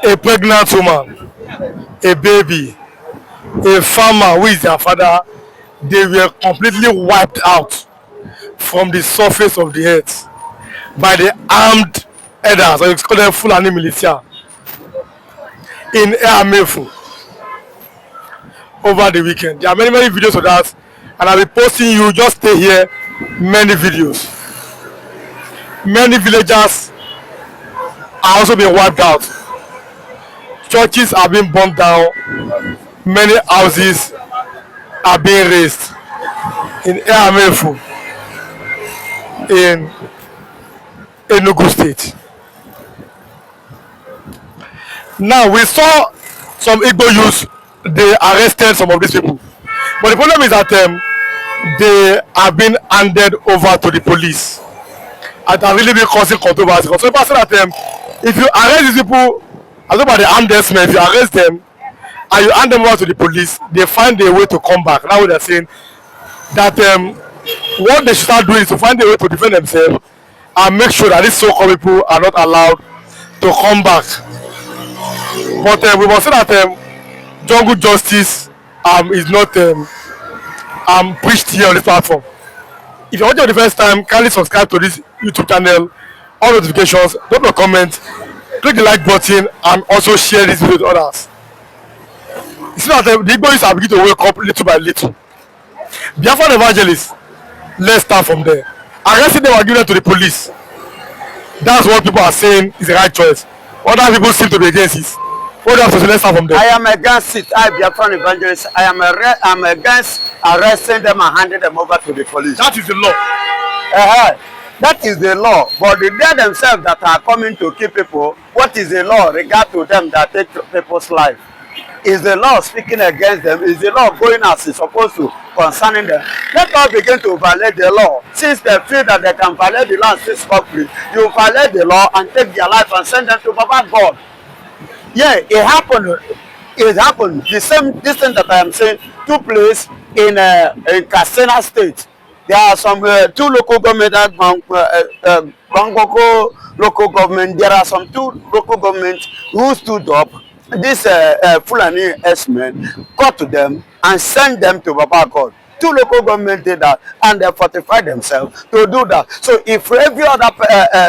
a pregnant woman, a baby, a farmer who is their father, they were completely wiped out from the surface of the earth by the armed elders, or you call them Fulani militia, in Eamefu over the weekend. There are many videos of that, and I'll be posting you. Just stay here. Many videos. Many villagers are also being wiped out. Churches are being burned down. Many houses are being razed in Eamefu, in Enugu State. Now, we saw some Igbo youths, they arrested some of these people. But the problem is that they are being handed over to the police. And that really been causing controversy. So people say that if you arrest these people, as about the armed men, if you arrest them and you hand them over to the police, they find a way to come back. Now they're saying that what they should start doing is to find a way to defend themselves and make sure that these so-called people are not allowed to come back. But we must say that jungle justice is not preached here on this platform. If you're watching for the first time, kindly subscribe to this YouTube channel, all notifications, drop a comment, click the like button, and also share this video with others. You see that the Igbo are beginning to wake up little by little. Biafran evangelists, let's start from there. Arresting them and giving them to the police. That's what people are saying is the right choice. Other people seem to be against it. What do you have to say? Let's start from there. I am against it. I be a friend evangelist. I'm against arresting them and handing them over to the police. That is the law. That is the law. But the they themselves that are coming to kill people, what is the law regard to them that take people's life? Is the law speaking against them? Is the law going as it's supposed to concerning them? Let us begin to violate the law. Since they feel that they can violate the law and stay scot-free, you violate the law and take their life and send them to Baba God. Yeah, it happened. It happened. The same distance that I am saying took place in Katsina State. There are some two local government Bangkoko local government. There are some two local governments who stood up. This Fulani S-men got to them and sent them to Baba God. Two local governments did that, and they fortified themselves to do that. So if every other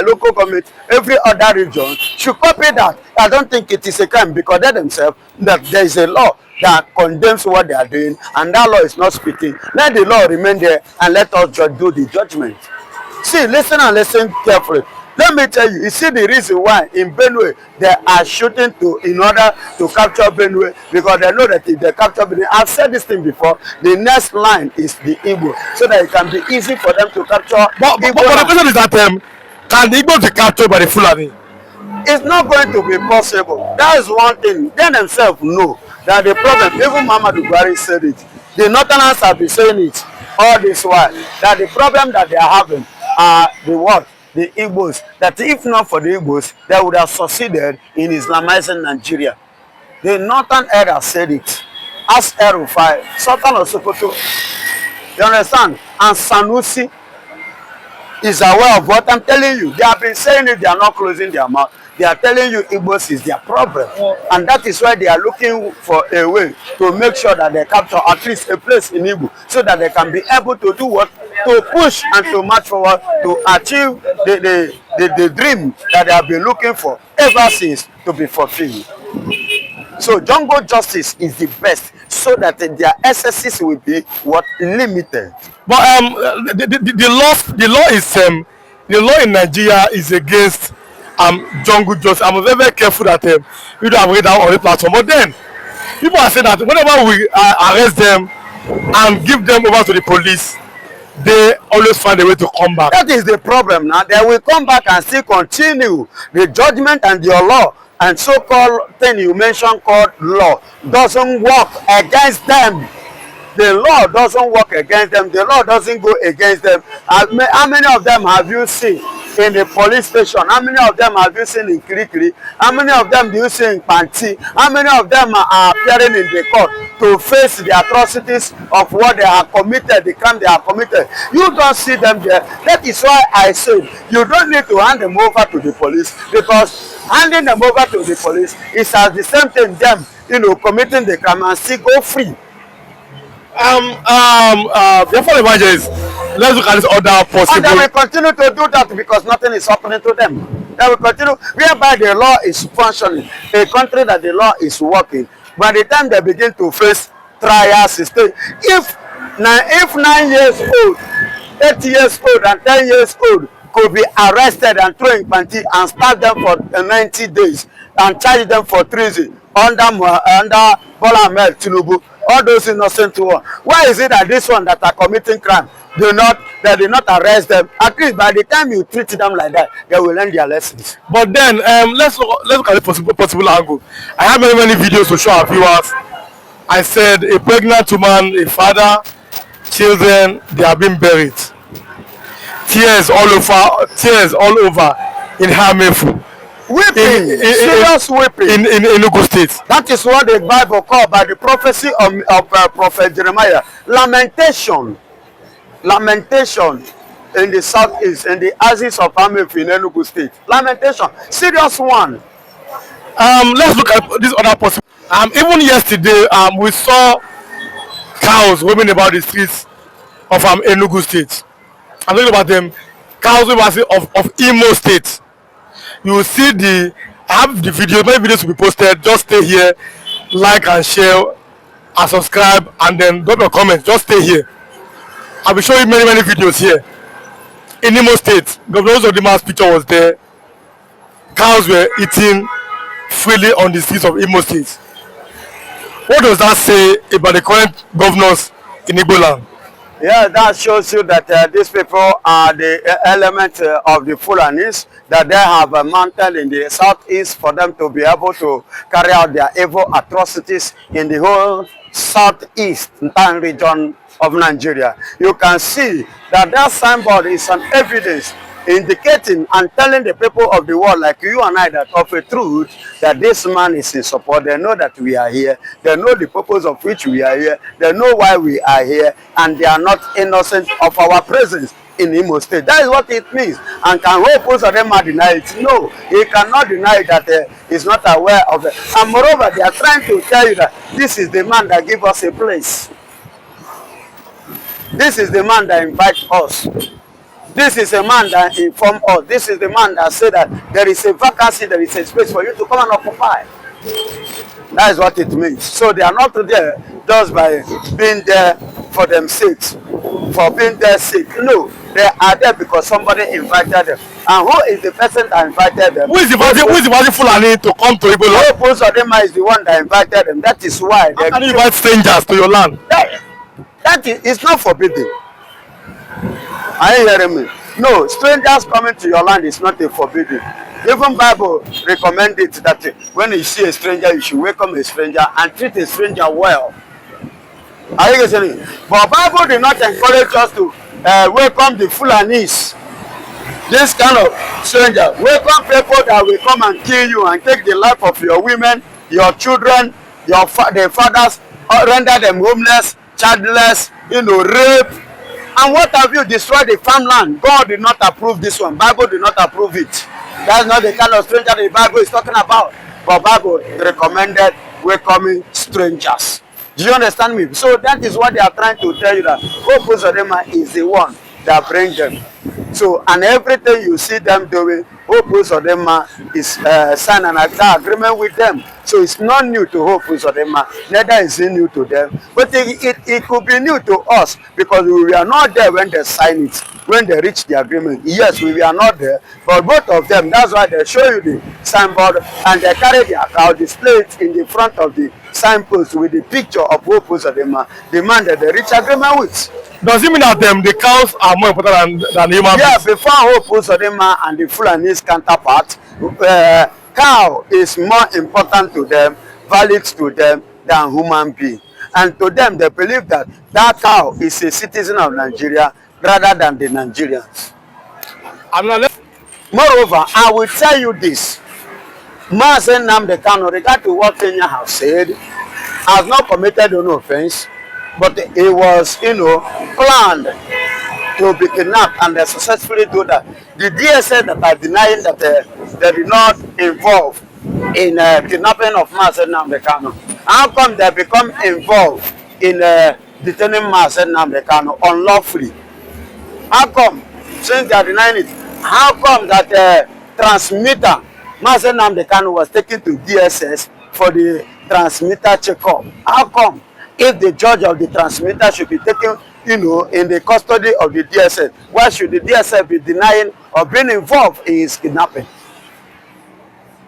local government, every other region should copy that, I don't think it is a crime, because they themselves, that there is a law that condemns what they are doing, and that law is not speaking. Let the law remain there, and let us do the judgment. See, listen and listen carefully. Let me tell you, you see the reason why in Benue they are shooting in order to capture Benue, because they know that if they capture Benue, I've said this thing before, the next line is the Igbo, so that it can be easy for them to capture. But the question is that can the Igbo be captured by the Fulani? It's not going to be possible. That is one thing. They themselves know that the problem, even Muhammadu Buhari said it, the Northerners have been saying it all this while, that the problem that they are having are the what? The Igbos, that if not for the Igbos, they would have succeeded in Islamizing Nigeria. The Northern era said it. As Erufai, Sultan of Sokoto, you understand? And Sanusi is aware of what I'm telling you. They have been saying it, they are not closing their mouth. They are telling you Igbos is their problem. And that is why they are looking for a way to make sure that they capture at least a place in Igbo, so that they can be able to do what? To push and to march forward to achieve the dream that they have been looking for ever since to be fulfilled. So jungle justice is the best, so that their excesses will be what? Limited. But the law in Nigeria is against jungle justice. I'm very, very careful that we don't have read that on the platform. But then people are saying that whenever we arrest them and give them over to the police, they always find a way to come back. That is the problem now. They will come back and still continue the judgment, and your law and so-called thing you mentioned called law doesn't work against them. The law doesn't work against them. The law doesn't go against them. How many of them have you seen in the police station? How many of them have you seen in Kirikiri? How many of them do you see in Panti? How many of them are appearing in the court to face the atrocities of what they have committed, the crime they have committed? You don't see them there. That is why I said you don't need to hand them over to the police, because handing them over to the police is as the same thing them, committing the crime and still go free. Therefore, evangelist, let's look at this other possible. And they will continue to do that because nothing is happening to them. They will continue, whereby the law is functioning, a country that the law is working. By the time they begin to face trials, if 9 years old, 8 years old, and 10 years old could be arrested and thrown in panty and start them for 90 days and charge them for treason under Bola Ahmed Tinubu, all those innocent ones. Why is it that this one that are committing crime, they did not arrest them? At least by the time you treat them like that, they will learn their lessons. But then let's look at the possible angle. I have many videos to show our viewers. I said a pregnant woman, a father, children, they are being buried. Tears all over in Hamefu. Weeping, serious weeping. In Enugu State. That is what the Bible called by the prophecy of Prophet Jeremiah. Lamentation in the southeast, in the axis of Hamefu in Enugu State. Lamentation, serious one. Let's look at this other possible. Even yesterday, we saw cows roaming about the streets of Enugu State. I'm talking about them cows of Imo State. You will see I have the video, many videos will be posted. Just stay here, like and share and subscribe, and then drop your comments. Just stay here. I'll be showing you many videos here. In Imo State, Governor Zodima's picture was there. Cows were eating freely on the streets of Imo State. What does that say about the current governors in Igbo land? Yeah, that shows you that these people are the element of the Fulanis, that they have a mantle in the southeast for them to be able to carry out their evil atrocities in the whole southeast region of Nigeria. You can see that signboard is an evidence indicating and telling the people of the world like you and I that of a truth that this man is in support. They know that we are here. They know the purpose of which we are here. They know why we are here, and they are not innocent of our presence in Imo State. That is what it means. And can Hope of them deny it? No, he cannot deny that he's not aware of it. And moreover, they are trying to tell you that this is the man that gives us a place. This is the man that invites us. This is a man that informed us. This is the man that said that there is a vacancy, there is a space for you to come and occupy. That is what it means. So they are not there just by being there for themselves, for being there sick. No, they are there because somebody invited them. And who is the person that invited them? Who is the Fulani to come to Igbo land? Most of them is the one that invited them. That is why they can invite strangers to your land. That is, it's not forbidden. Are you hearing me? No, strangers coming to your land is not a forbidden. Even Bible recommends it that when you see a stranger, you should welcome a stranger and treat a stranger well. Are you getting it? But Bible did not encourage us to welcome the Fulanis. This kind of stranger. Welcome people that will come and kill you and take the life of your women, your children, their fathers, render them homeless, childless, rape. And what have you destroyed the farmland? God did not approve this one. Bible did not approve it. That's not the kind of stranger the Bible is talking about. But Bible recommended welcoming strangers. Do you understand me? So that is what they are trying to tell you, that Hope Uzodinma is the one that brings them. So, and everything you see them doing, Hope Uzodinma is signing an agreement with them. So it's not new to Hope Uzodinma, neither is it new to them. But it could be new to us because we were not there when they signed it, when they reached the agreement. Yes, we were not there, but both of them, that's why they show you the signboard and they carry their cow, display it in the front of the signpost with the picture of Hope Uzodinma, the man that they reached agreement with. Does it mean that the cows are more important than human beings? Yeah, before Hope Uzodinma and the Fulani's counterpart, cow is more important to them, valid to them than human being. And to them, they believe that that cow is a citizen of Nigeria rather than the Nigerians. Moreover, I will tell you this. Mazen Nnamdi Kanu, regard to what Kenya has said, has not committed no offense, but it was, planned to be kidnapped, and they successfully do that. The DSS that are denying that they did not involve in kidnapping of Mazen Nnamdi Kanu. How come they become involved in detaining Mazen Nnamdi Kanu unlawfully? How come, since they are denying it, how come that transmitter Mazen Nnamdi Kanu was taken to DSS for the transmitter checkup? How come, if the judge of the transmitter should be taken, you know, in the custody of the DSS, why should the DSS be denying or being involved in his kidnapping?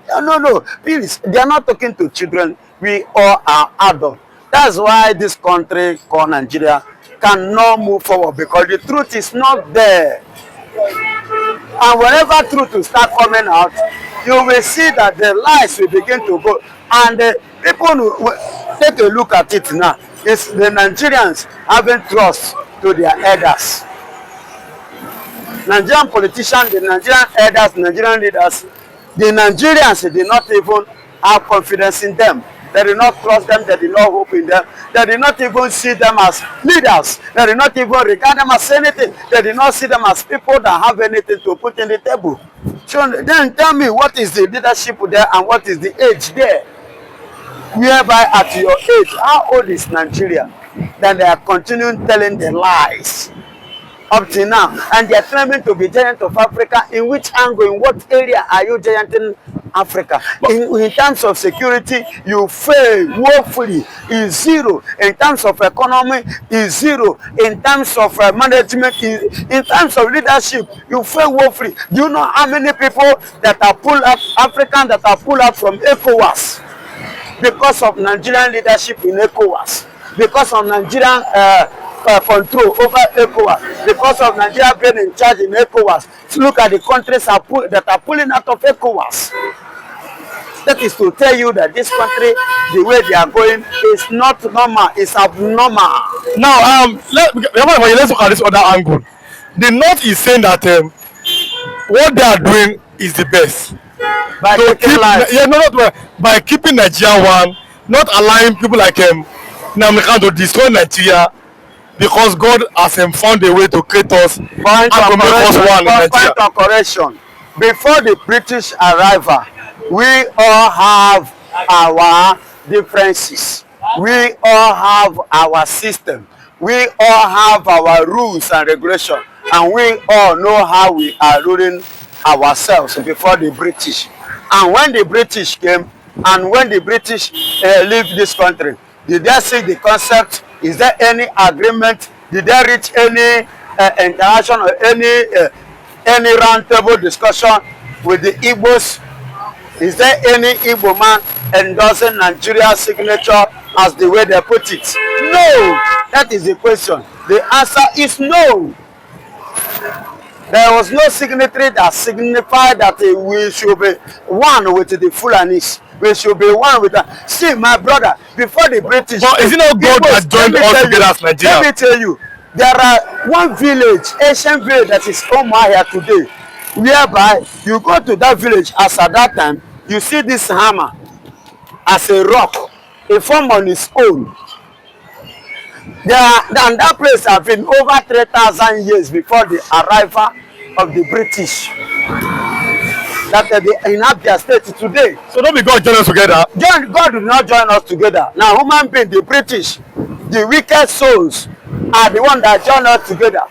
No, please, they are not talking to children. We all are adults. That's why this country called Nigeria cannot move forward, because the truth is not there. And whenever truth will start coming out, you will see that the lies will begin to go. And people will take a look at it now. It's the Nigerians having trust to their elders. Nigerian politicians, the Nigerian elders, Nigerian leaders, the Nigerians did not even have confidence in them. They did not trust them. They did not hope in them. They did not even see them as leaders. They did not even regard them as anything. They did not see them as people that have anything to put in the table. So then tell me, what is the leadership there and what is the age there? Whereby at your age, how old is Nigeria? Then they are continuing telling the lies up to now. And they are claiming to be giant of Africa. In which angle, in what area are you gianting Africa? In terms of security, you fail woefully. Is zero. In terms of economy, is zero. In terms of management, in terms of leadership, you fail woefully. Do you know how many people that are pulled up, African that are pulled up from ECOWAS because of Nigerian leadership in ECOWAS, because of Nigerian control over ECOWAS, because of Nigeria being in charge in ECOWAS? Look at the countries that are pulling out of ECOWAS. That is to tell you that this country, the way they are going, is not normal, it's abnormal. Now, let's look at this other angle. The North is saying that what they are doing is the best. By taking lives. Yeah, not by keeping Nigeria one, not allowing people like Nnamdi Kanu to destroy Nigeria, because God has found a way to create us and to make us one in Nigeria. Point of correction. Before the British arrival, we all have our differences. We all have our system. We all have our rules and regulations. And we all know how we are ruling ourselves before the British. And when the British came, and when the British left this country, did they see the concept? Is there any agreement? Did they reach any interaction or any round table discussion with the Igbos? Is there any Igbo man endorsing Nigeria's signature as the way they put it? No! That is the question. The answer is no. There was no signatory that signified that we should be one with the Fulanis. We should be one with that. See, my brother, before the British... But is it not God that joined us together as Nigeria? Let me tell you, there are one village, Asian village, that is Omahia today, whereby you go to that village as at that time, you see this hammer as a rock, a form on its own. And that place has been over 3,000 years before the arrival of the British. That they inhabit their state today. So don't be God join us together. God did not join us together. Now, human being, the British, the wicked souls, are the one that joined us together.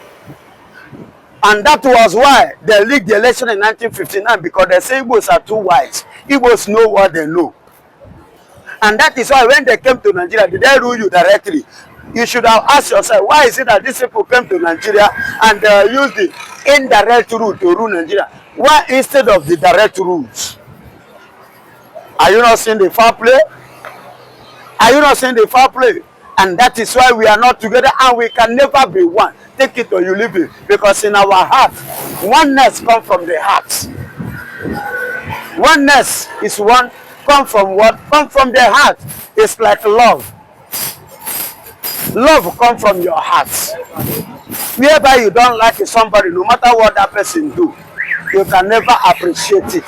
And that was why they leaked the election in 1959, because they say Igbos are too white. Igbos know what they know. And that is why when they came to Nigeria, did they rule you directly? You should have asked yourself, why is it that these people came to Nigeria and used the indirect route to rule Nigeria? Why instead of the direct routes? Are you not seeing the foul play? Are you not seeing the foul play? And that is why we are not together, and we can never be one. Take it or you leave it. Because in our heart, oneness comes from the heart. Oneness is one. Come from what? Come from the heart. It's like love. Love comes from your heart. Whereby you don't like somebody, no matter what that person do, you can never appreciate it.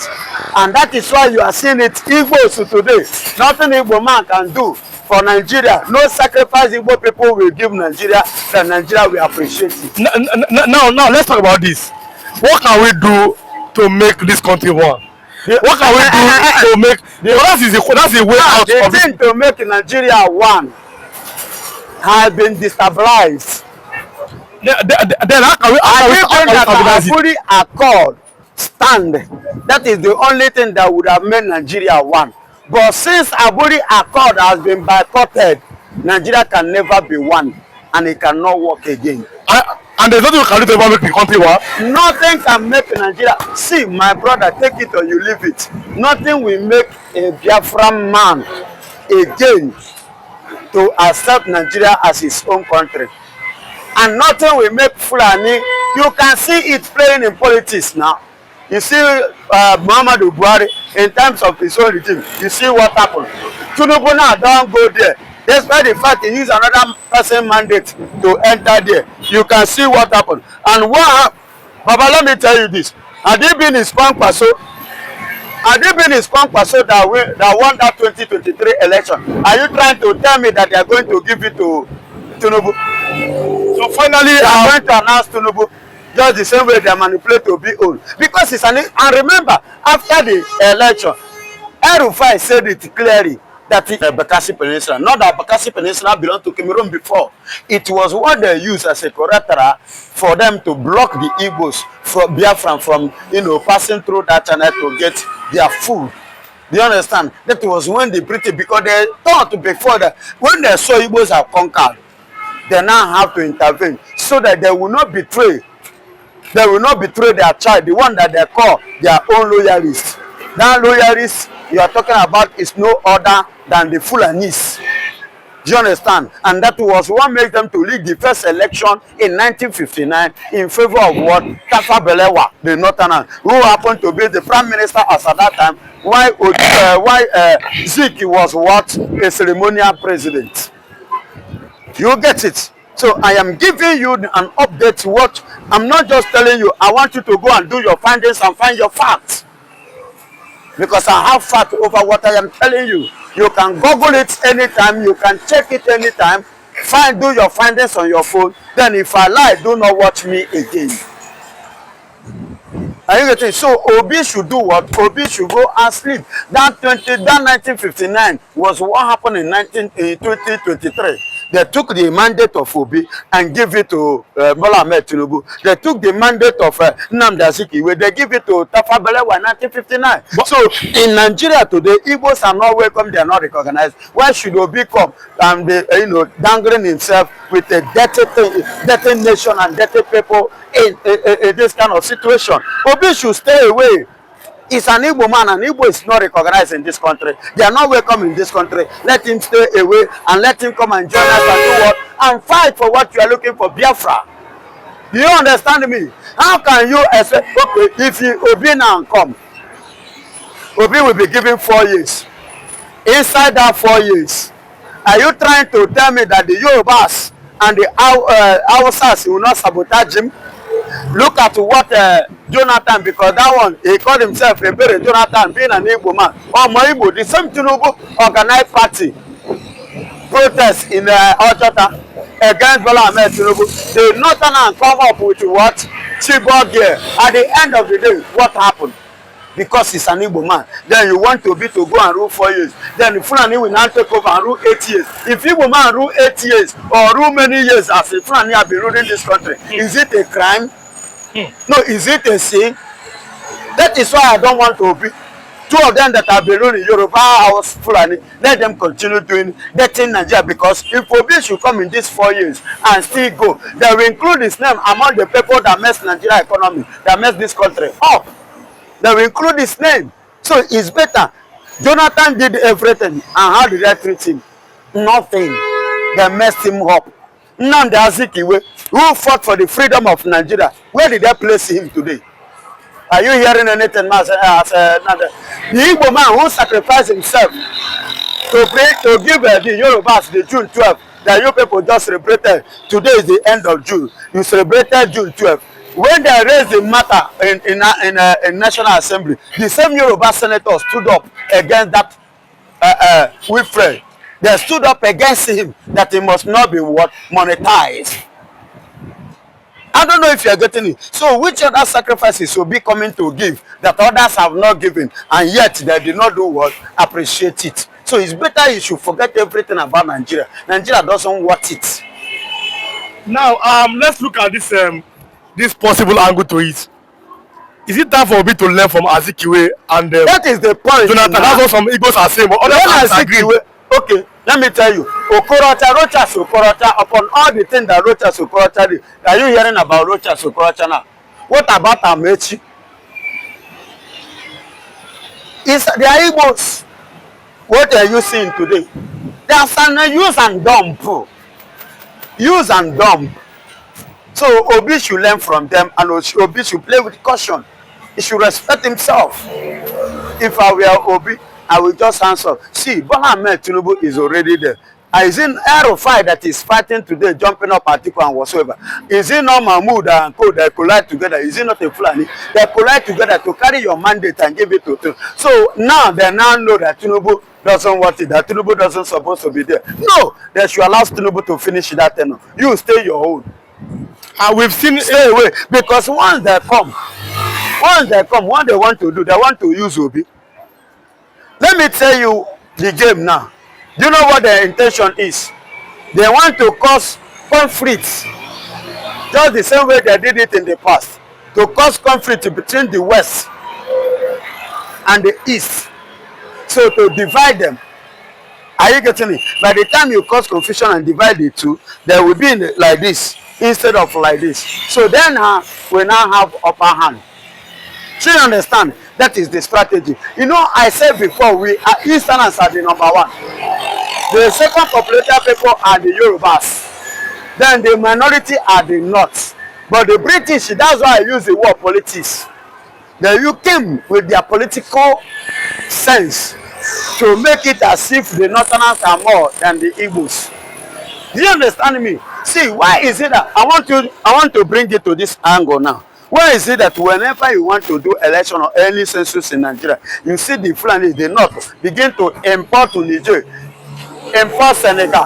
And that is why you are seeing it Igbos today. Nothing Igbo man can do for Nigeria. No sacrifice Igbo people will give Nigeria, that Nigeria will appreciate it. Now, let's talk about this. What can we do to make this country one? What can we do to make? That's the way out the of thing it. to make Nigeria one has been destabilized. Then how can we stabilize it? Fully accord stand. That is the only thing that would have made Nigeria one. But since Aburi Accord has been boycotted, Nigeria can never be one, and it cannot work again. And there's nothing we can do to ever make the country one. Nothing can make Nigeria. See, my brother, take it or you leave it. Nothing will make a Biafran man again to accept Nigeria as his own country. And nothing will make Fulani. You can see it playing in politics now. You see Muhammadu Buhari in terms of his own regime. You see what happened. Tinubu now don't go there. Despite the fact he used another person mandate to enter there. You can see what happened. And what, Baba, let me tell you this. Had it been his Kwankwaso, that won that 2023 election, are you trying to tell me that they are going to give it to Tinubu? So finally, they are going to announce Tinubu just the same way they manipulate to be old. Because it's and remember, after the election, El-Rufai said it clearly that the Bakassi Peninsula, not that Bakassi Peninsula belonged to Cameroon before. It was what they used as a collateral for them to block the Igbos from Biafran from, passing through that channel to get their food. Do you understand? That was when the British, because they thought before that when they saw Igbos are conquered, they now have to intervene so that they will not betray. They will not betray their child, the one that they call their own loyalists. That loyalists you are talking about is no other than the Fulanis. Do you understand? And that was what made them to lead the first election in 1959 in favor of what? Tafa Balewa, the Northerners, who happened to be the prime minister as at that time, while Zik was what? A ceremonial president. You get it? So I am giving you an update. What I'm not just telling you. I want you to go and do your findings and find your facts. Because I have fact over what I am telling you. You can Google it anytime. You can check it anytime. Do your findings on your phone. Then if I lie, do not watch me again. Are you getting? So Obi should do what? Obi should go and sleep. That 1959 was what happened in 2023. They took the mandate of Obi and gave it to Bola Ahmed Tinubu. They took the mandate of Nnamdi Azikiwe. They give it to Tafa Balewa in 1959. So in Nigeria today, Igbos are not welcome. They are not recognized. Why should Obi come and be, dangling himself with a dirty nation and dirty people in this kind of situation? Obi should stay away. He's an Igbo man, and Igbo is not recognized in this country. They are not welcome in this country. Let him stay away and let him come and join us and do what? And fight for what you are looking for, Biafra. Do you understand me? How can you expect, okay, if Obi now come, Obi will be given 4 years. Inside that 4 years, are you trying to tell me that the Yorubas and the Hausas will not sabotage him? Look at what Jonathan, because that one, he called himself a very Jonathan, being an Igbo man. Oh, my Igbo, the same Tinubu organized party protest in Ojota against Bola Ahmed Tinubu. The Northerners come up with what? Chibok here. At the end of the day, what happened? Because he's an Igbo man. Then you want to go and rule 4 years. Then the Fulani will now take over and rule 8 years. If Igbo man rule 8 years or rule many years as the Fulani have been ruling this country, is it a crime? No, is it a sin? That is why I don't want to be. Two of them that have been ruling Yoruba House Fulani, let them continue doing that in Nigeria, because if Obi should come in these 4 years and still go, they will include his name among the people that mess Nigeria economy, that mess this country up. They will include his name. So it's better. Jonathan did everything, and how did they treat him? Nothing. They messed him up. Nnamdi Azikiwe, who fought for the freedom of Nigeria, where did they place him today? Are you hearing anything, the Igbo man who sacrificed himself to give the Yorubas the June 12th, that you people just celebrated? Today is the end of June. You celebrated June 12th. When they raised the matter in National Assembly, the same Yoruba senator stood up against that Wilfred They stood up against him that he must not be what? Monetized. I don't know if you are getting it. So which other sacrifices will be coming to give that others have not given, and yet they did not do what? Appreciate it. So it's better you should forget everything about Nigeria. Nigeria doesn't want it. Now, let's look at this possible angle to it. Is it time for me to learn from Azikiwe and That is the point. Jonathan? That's what some Igbos are saying, but others are agreeing. Okay, let me tell you. Okorocha, Rochas Okorocha, upon all the things that Rochas Okorocha did. Are you hearing about Rochas Okorocha now? What about Amechi? They are Igbos. What are you seeing today? There's an use and dump. Use and dump. So Obi should learn from them, and Obi should play with caution. He should respect himself. If I were Obi, I will just answer. See, Bola Ahmed Tinubu is already there. Is it Erufai that is fighting today, jumping up at Atiku and whatsoever? Is it not Mahmoud and Co that collide together? Is it not a Fulani? They collide together to carry your mandate and give it to Tinubu. So now they now know that Tinubu doesn't want it, that Tinubu doesn't supposed to be there. No, they should allow Tinubu to finish that tenure. You stay your own. And we've seen stay away, because once they come, what they want to do, they want to use Obi. Let me tell you the game now. Do you know what their intention is? They want to cause conflicts, just the same way they did it in the past, to cause conflict between the West and the East, so to divide them. Are you getting it? By the time you cause confusion and divide the two, they will be like this instead of like this. So then we now have upper hand. So you understand? That is the strategy. You know, I said before, we are Easterners are the number one. The second populated people are the Yorubas. Then the minority are the North. But the British, that's why I use the word politics. Then you came with their political sense to make it as if the Northerners are more than the Igbos. Do you understand me? See, why is it that I want to bring it to this angle now? Why is it that whenever you want to do election or any census in Nigeria, you see the Fulani, the North, begin to import to Niger, import Senegal,